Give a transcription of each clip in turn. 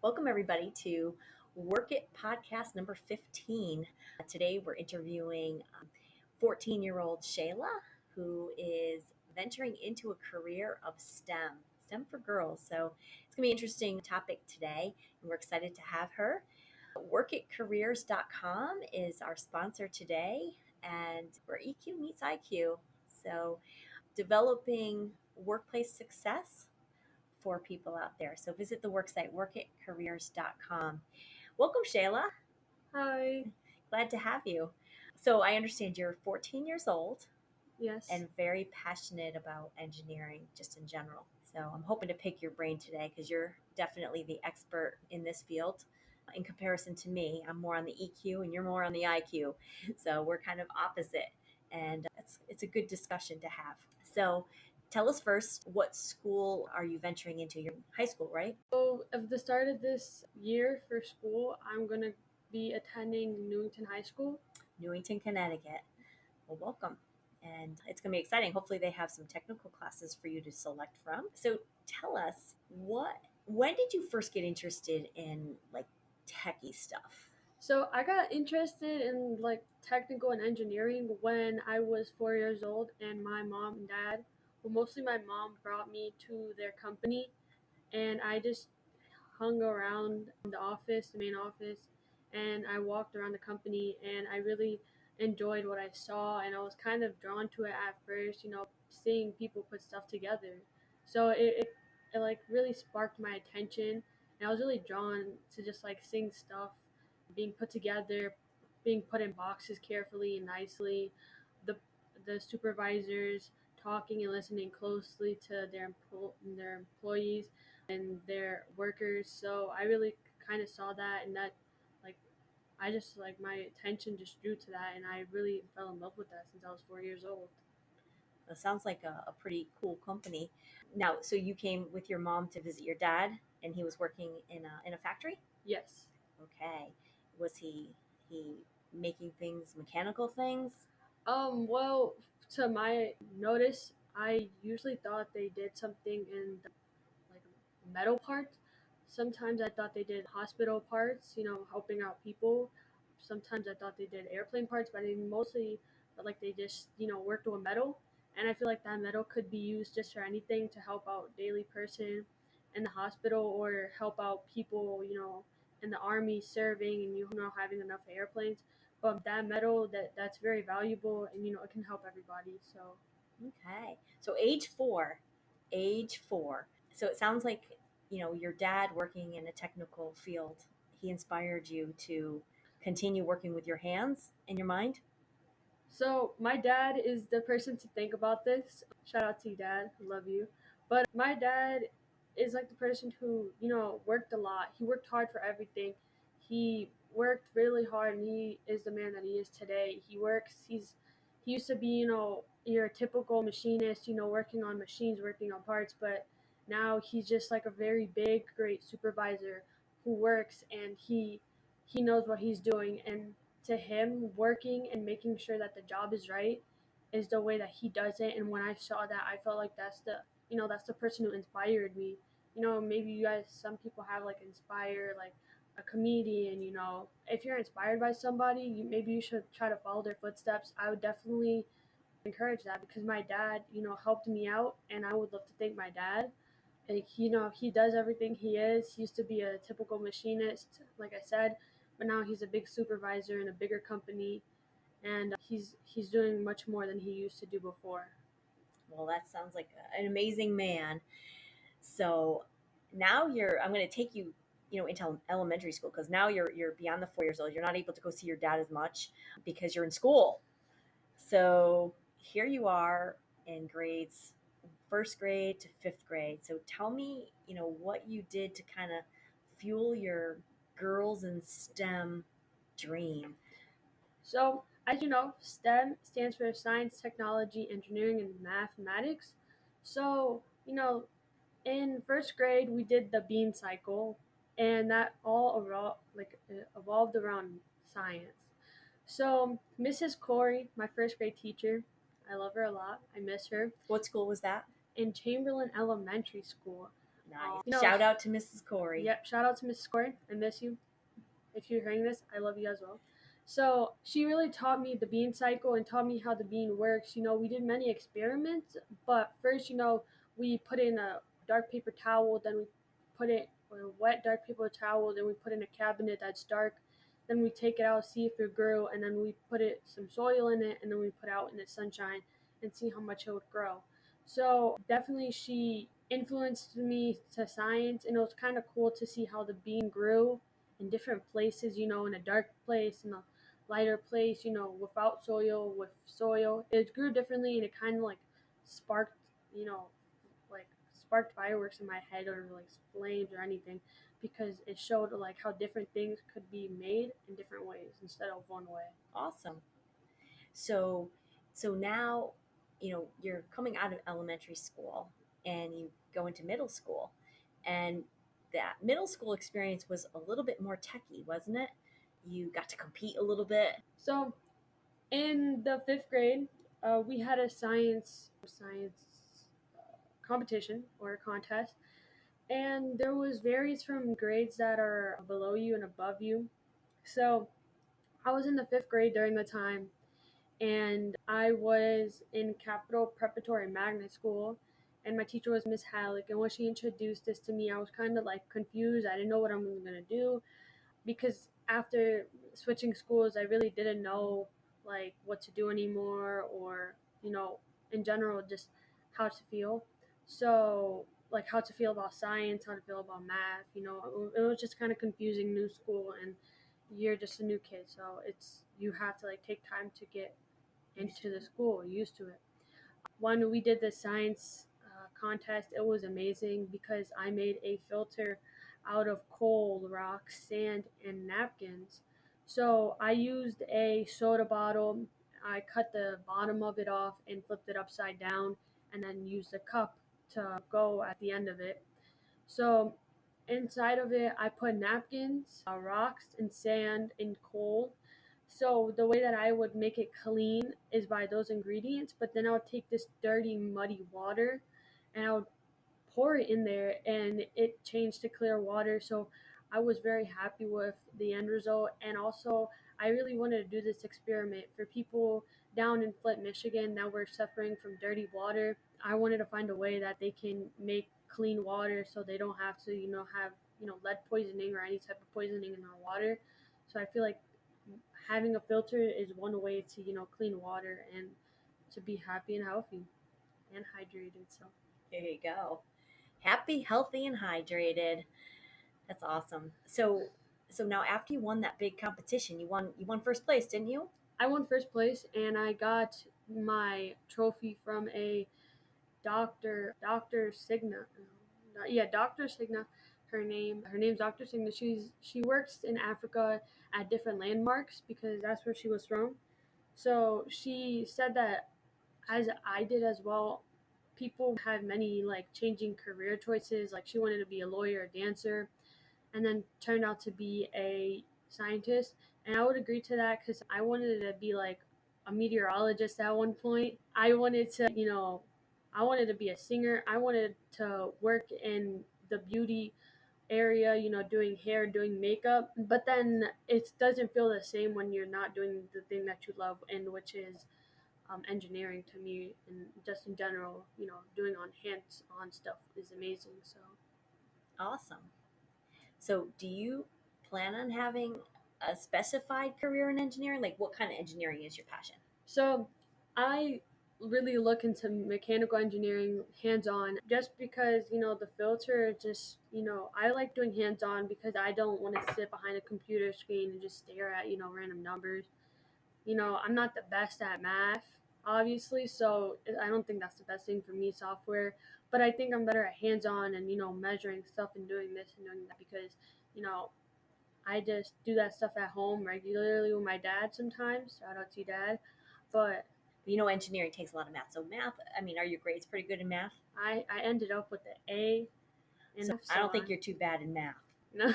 Welcome, everybody, to Work It podcast number 15. Today, we're interviewing 14-year-old Shayla, who is venturing into a career of STEM for girls. So, it's going to be an interesting topic today, and we're excited to have her. WorkItCareers.com is our sponsor today, and where EQ meets IQ. So, developing workplace success for people out there. So visit the worksite, workitcareers.com. Welcome, Shayla. Hi. Glad to have you. So I understand you're 14 years old Yes. and very passionate about engineering just in general. So I'm hoping to pick your brain today because you're definitely the expert in this field. In comparison to me, I'm more on the EQ and you're more on the IQ. So we're kind of opposite. And it's a good discussion to have. So tell us first, what school are you venturing into? You're in high school, right? So at the start of this year for school, I'm going to be attending Newington High School. Newington, Connecticut. Well, welcome. And it's going to be exciting. Hopefully they have some technical classes for you to select from. So tell us, when did you first get interested in like techie stuff? So I got interested in like technical and engineering when I was 4 years old, and my mom and dad, well, mostly my mom, brought me to their company, and I just hung around the office, the main office, and I walked around the company, and I really enjoyed what I saw, and I was kind of drawn to it at first, seeing people put stuff together. So it like really sparked my attention, and I was really drawn to just like seeing stuff being put together, being put in boxes carefully and nicely, the the supervisors talking and listening closely to their employees and their workers. So I really kind of saw that, and that like I just like my attention just drew to that, and I really fell in love with that since I was 4 years old. It sounds like a pretty cool company. Now, so you came with your mom to visit your dad, and he was working in a factory? Yes. Okay. Was he making things, mechanical things? Well, to my notice, I usually thought they did something in the like metal parts. Sometimes I thought they did hospital parts, helping out people. Sometimes I thought they did airplane parts, but I mostly felt like they just, worked with metal. And I feel like that metal could be used just for anything to help out daily person in the hospital or help out people, in the army serving and having enough airplanes. But that metal that's very valuable, and it can help everybody. So Okay. So age four. So it sounds like, your dad working in a technical field, he inspired you to continue working with your hands and your mind. So my dad is the person to think about this. Shout out to you, Dad. I love you. But my dad is like the person who, worked a lot. He worked hard for everything. He worked really hard, and he is the man that he is today. He used to be, your typical machinist, working on machines, working on parts, but now he's just like a very big, great supervisor who works, and he knows what he's doing. And to him, working and making sure that the job is right is the way that he does it. And when I saw that, I felt like that's the person who inspired me. Maybe you guys, some people have like inspire like a comedian. If you're inspired by somebody, maybe you should try to follow their footsteps. I would definitely encourage that, because my dad, helped me out, and I would love to thank my dad. Like, he does everything. He used to be a typical machinist, like I said, but now he's a big supervisor in a bigger company, and he's doing much more than he used to do before. Well, that sounds like an amazing man. So now I'm going to take you, into elementary school because now you're beyond the 4 years old. You're not able to go see your dad as much because you're in school. So here you are in grades, first grade to fifth grade. So tell me, what you did to kind of fuel your girls in STEM dream. So, as you know, STEM stands for science, technology, engineering, and mathematics. So, in first grade, we did the bean cycle, and that all evolved around science. So, Mrs. Corey, my first grade teacher, I love her a lot. I miss her. What school was that? In Chamberlain Elementary School. Nice. Shout out to Mrs. Corey. Yep, shout out to Mrs. Corey. I miss you. If you're hearing this, I love you as well. So she really taught me the bean cycle and taught me how the bean works. We did many experiments, but first, we put in a dark paper towel, then we put it or a wet dark paper towel, then we put in a cabinet that's dark, then we take it out, see if it grew, and then we put some soil in it, and then we put out in the sunshine and see how much it would grow. So definitely she influenced me to science, and it was kind of cool to see how the bean grew in different places, in a dark place, in a lighter place, without soil, with soil. It grew differently, and it kind of like sparked, you know, like sparked fireworks in my head, or like flames or anything, because it showed like how different things could be made in different ways instead of one way. Awesome. So now, you're coming out of elementary school and you go into middle school, and that middle school experience was a little bit more techy, wasn't it? You got to compete a little bit. So in the 5th grade, we had a science competition or contest, and there was varies from grades that are below you and above you. So I was in the 5th grade during the time, and I was in Capital Preparatory Magnet School, and my teacher was Miss Halleck. And when she introduced this to me, I was kind of like confused. I didn't know what I'm gonna do, because after switching schools, I really didn't know like what to do anymore, or in general, just how to feel. So like how to feel about science, how to feel about math. It was just kind of confusing, new school, and you're just a new kid, so you have to like take time to get into the school, used to it. When we did the science contest, it was amazing because I made a filter out of coal, rocks, sand, and napkins. So I used a soda bottle. I cut the bottom of it off and flipped it upside down, and then used a cup to go at the end of it. So inside of it, I put napkins, rocks, and sand and coal. So the way that I would make it clean is by those ingredients, but then I would take this dirty, muddy water and I would pour it in there, and it changed to clear water. So I was very happy with the end result. And also, I really wanted to do this experiment for people down in Flint, Michigan that were suffering from dirty water. I wanted to find a way that they can make clean water so they don't have to, have, lead poisoning or any type of poisoning in our water. So I feel like having a filter is one way to, clean water and to be happy and healthy and hydrated. So There you go. Happy, healthy, and hydrated. That's awesome. So now after you won that big competition, you won first place, didn't you? I won first place, and I got my trophy from a Dr. Signa. Yeah, Dr. Signa. Her name's Dr. Signa. She works in Africa at different landmarks because that's where she was from. So she said that, as I did as well, people have many like changing career choices. Like she wanted to be a lawyer, a dancer, and then turned out to be a scientist. And I would agree to that because I wanted to be like a meteorologist at one point. I wanted to be a singer. I wanted to work in the beauty area, doing hair, doing makeup. But then it doesn't feel the same when you're not doing the thing that you love, and which is engineering to me, and just in general, doing on hands-on stuff is amazing. So Awesome. So do you plan on having a specified career in engineering? Like what kind of engineering is your passion? So I really look into mechanical engineering hands on, just because, the filter just, I like doing hands on because I don't want to sit behind a computer screen and just stare at, random numbers. I'm not the best at math, obviously, so I don't think that's the best thing for me, software. But I think I'm better at hands on and, measuring stuff and doing this and doing that because, you know, I just do that stuff at home regularly with my dad sometimes. Shout out to you, dad. But Engineering takes a lot of math. So math, I mean, are your grades pretty good in math? I ended up with an A in So math, I don't think you're too bad in math. no.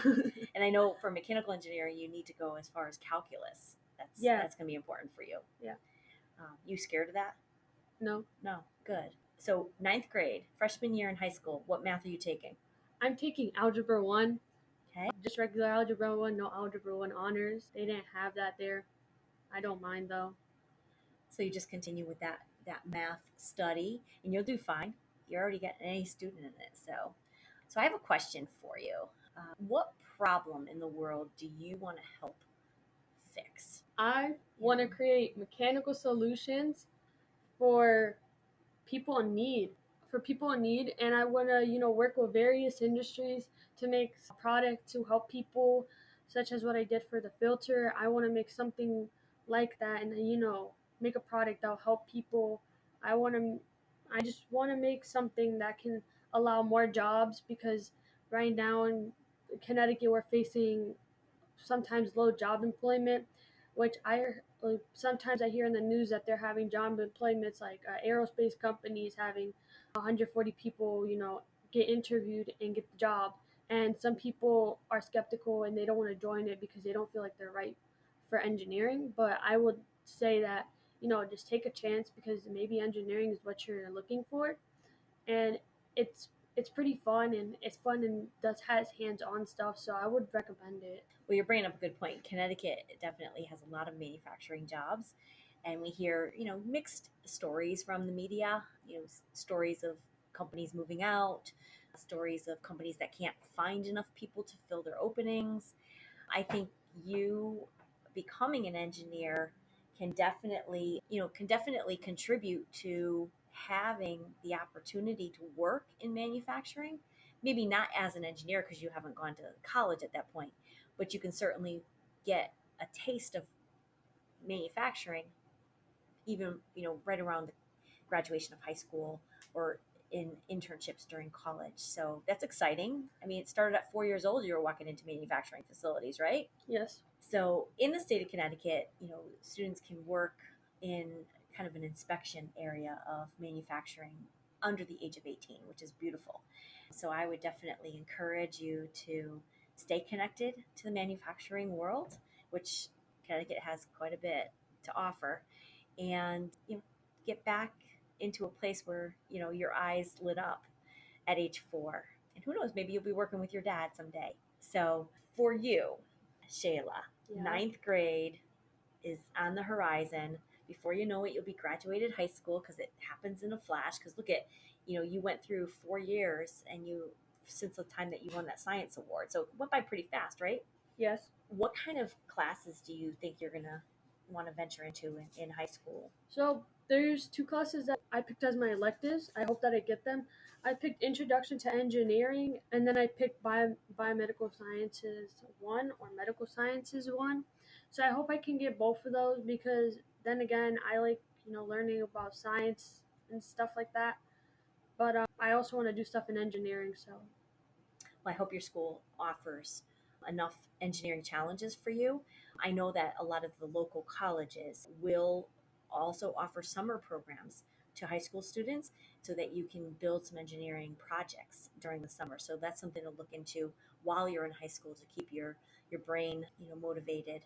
And I know for mechanical engineering, you need to go as far as calculus. Yeah. That's going to be important for you. Yeah. You scared of that? No. No. Good. So ninth grade, freshman year in high school, what math are you taking? I'm taking Algebra 1, Okay. just regular Algebra 1, no Algebra 1 honors. They didn't have that there. I don't mind though. So you just continue with that math study, and you'll do fine. You're already getting an A student in it. So I have a question for you. What problem in the world do you want to help fix? I You want to know, create mechanical solutions for people in need and I want to work with various industries to make a product to help people, such as what I did for the filter. I want to make something like that and make a product that'll help people. I just want to make something that can allow more jobs, because right now in Connecticut we're facing sometimes low job employment, which sometimes I hear in the news that they're having job employments like aerospace companies having 140 people, get interviewed and get the job. And some people are skeptical and they don't want to join it because they don't feel like they're right for engineering. But I would say that, just take a chance, because maybe engineering is what you're looking for. And it's it's pretty fun, and it's fun and does has hands-on stuff, so I would recommend it. well, you're bringing up a good point. Connecticut definitely has a lot of manufacturing jobs, and we hear mixed stories from the media. Stories of companies moving out, stories of companies that can't find enough people to fill their openings. I think you becoming an engineer can definitely contribute to having the opportunity to work in manufacturing. Maybe not as an engineer because you haven't gone to college at that point, but you can certainly get a taste of manufacturing even right around the graduation of high school or in internships during college. So that's exciting. I mean, it started at 4 years old. You were walking into manufacturing facilities, right? Yes. So in the state of Connecticut, students can work in kind of an inspection area of manufacturing under the age of 18, which is beautiful. So I would definitely encourage you to stay connected to the manufacturing world, which Connecticut has quite a bit to offer, and get back into a place where your eyes lit up at age 4. And who knows, maybe you'll be working with your dad someday. So for you, Shayla, Yeah. ninth grade is on the horizon. Before you know it, you'll be graduated high school, because it happens in a flash. Because look at, you went through 4 years, and since the time that you won that science award. So it went by pretty fast, right? Yes. What kind of classes do you think you're going to want to venture into in high school? So there's two classes that I picked as my electives. I hope that I get them. I picked Introduction to Engineering, and then I picked Biomedical Sciences 1 or Medical Sciences 1. So I hope I can get both of those, because then again, I like, learning about science and stuff like that. But I also want to do stuff in engineering, so. Well, I hope your school offers enough engineering challenges for you. I know that a lot of the local colleges will also offer summer programs to high school students so that you can build some engineering projects during the summer. So that's something to look into while you're in high school to keep your brain, motivated.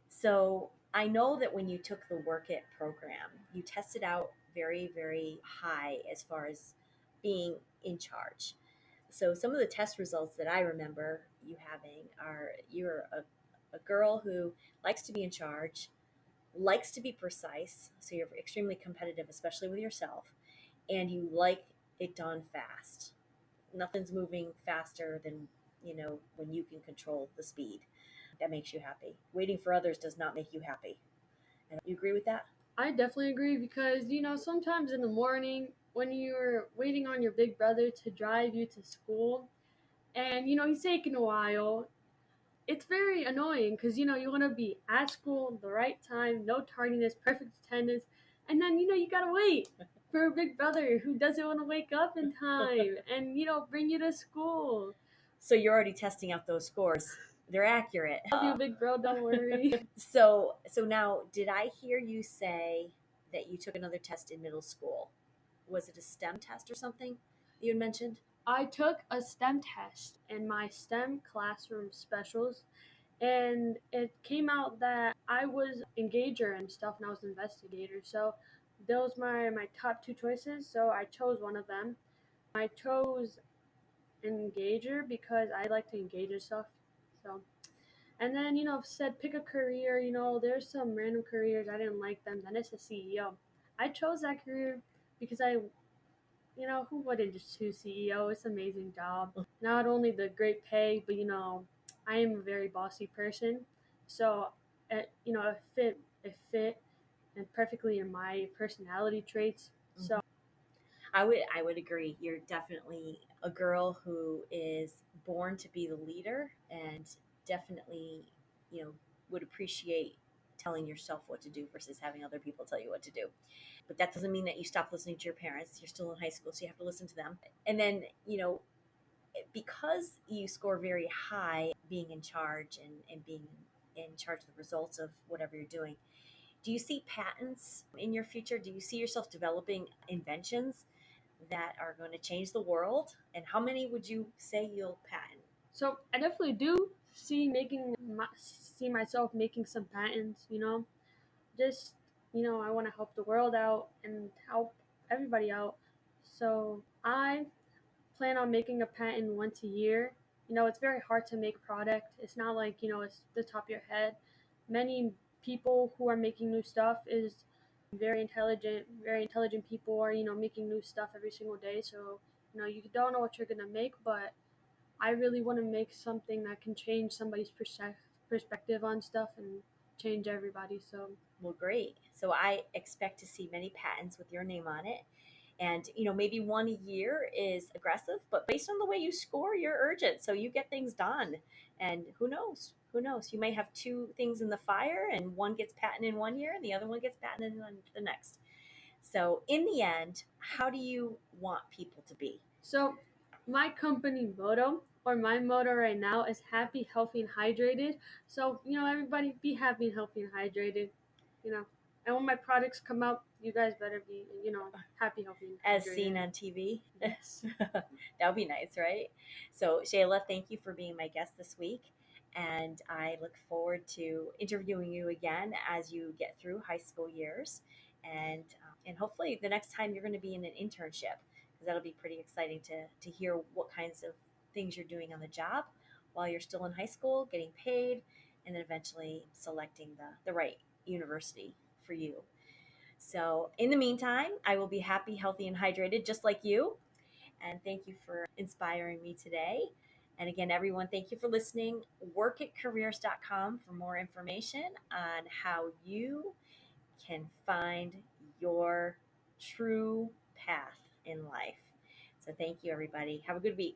So I know that when you took the Work It program, you tested out very, very high as far as being in charge. So some of the test results that I remember you having are you're a girl who likes to be in charge, likes to be precise, so you're extremely competitive, especially with yourself, and you like it done fast. Nothing's moving faster than, when you can control the speed. That makes you happy. Waiting for others does not make you happy. And you agree with that? I definitely agree, because sometimes in the morning when you're waiting on your big brother to drive you to school, and he's taking a while, it's very annoying, because you want to be at school the right time, no tardiness, perfect attendance, and then you gotta wait for a big brother who doesn't want to wake up in time and bring you to school. So you're already testing out those scores. They're accurate. Love you, big bro. Don't worry. So now, did I hear you say that you took another test in middle school? Was it a STEM test or something you had mentioned? I took a STEM test in my STEM classroom specials, and it came out that I was engager and stuff, and I was investigator. So those my top two choices. So I chose one of them. I chose engager because I like to engage in stuff. So, and then, said pick a career. There's some random careers I didn't like them. Then it's a CEO. I chose that career because who wouldn't just choose CEO? It's an amazing job. Not only the great pay, but I am a very bossy person. So, it fit and perfectly in my personality traits. So, I would agree. You're definitely a girl who is born to be the leader and definitely, you know, would appreciate telling yourself what to do versus having other people tell you what to do. But that doesn't mean that you stop listening to your parents. You're still in high school, so you have to listen to them. And then, because you score very high being in charge and being in charge of the results of whatever you're doing, do you see patents in your future? Do you see yourself developing inventions that are going to change the world? And how many would you say you'll patent? so I definitely do see myself making some patents. Just I want to help the world out and help everybody out. So I plan on making a patent once a year. It's very hard to make a product. It's not like, it's the top of your head. Many people who are making new stuff is very intelligent. Very intelligent people are, making new stuff every single day. So, you don't know what you're going to make, but I really want to make something that can change somebody's perspective on stuff and change everybody. So, Well, great. So I expect to see many patents with your name on it. And, maybe one a year is aggressive, but based on the way you score, you're urgent. So you get things done. And who knows? Who knows? You may have two things in the fire and one gets patent in one year and the other one gets patent in the next. So, in the end, how do you want people to be? So, my company motto or my motto right now is happy, healthy, and hydrated. So, everybody be happy and healthy and hydrated, you know. And when my products come out, you guys better be, happy, healthy, and As hydrated. seen on TV? Yes. That would be nice, right? So, Shayla, thank you for being my guest this week. And I look forward to interviewing you again as you get through high school years. And hopefully the next time you're going to be in an internship, because that'll be pretty exciting to hear what kinds of things you're doing on the job while you're still in high school, getting paid, and then eventually selecting the right university for you. So, in the meantime, I will be happy, healthy, and hydrated just like you. And thank you for inspiring me today. And again, everyone, thank you for listening. Workatcareers.com for more information on how you can find your true path in life. So, thank you, everybody. Have a good week.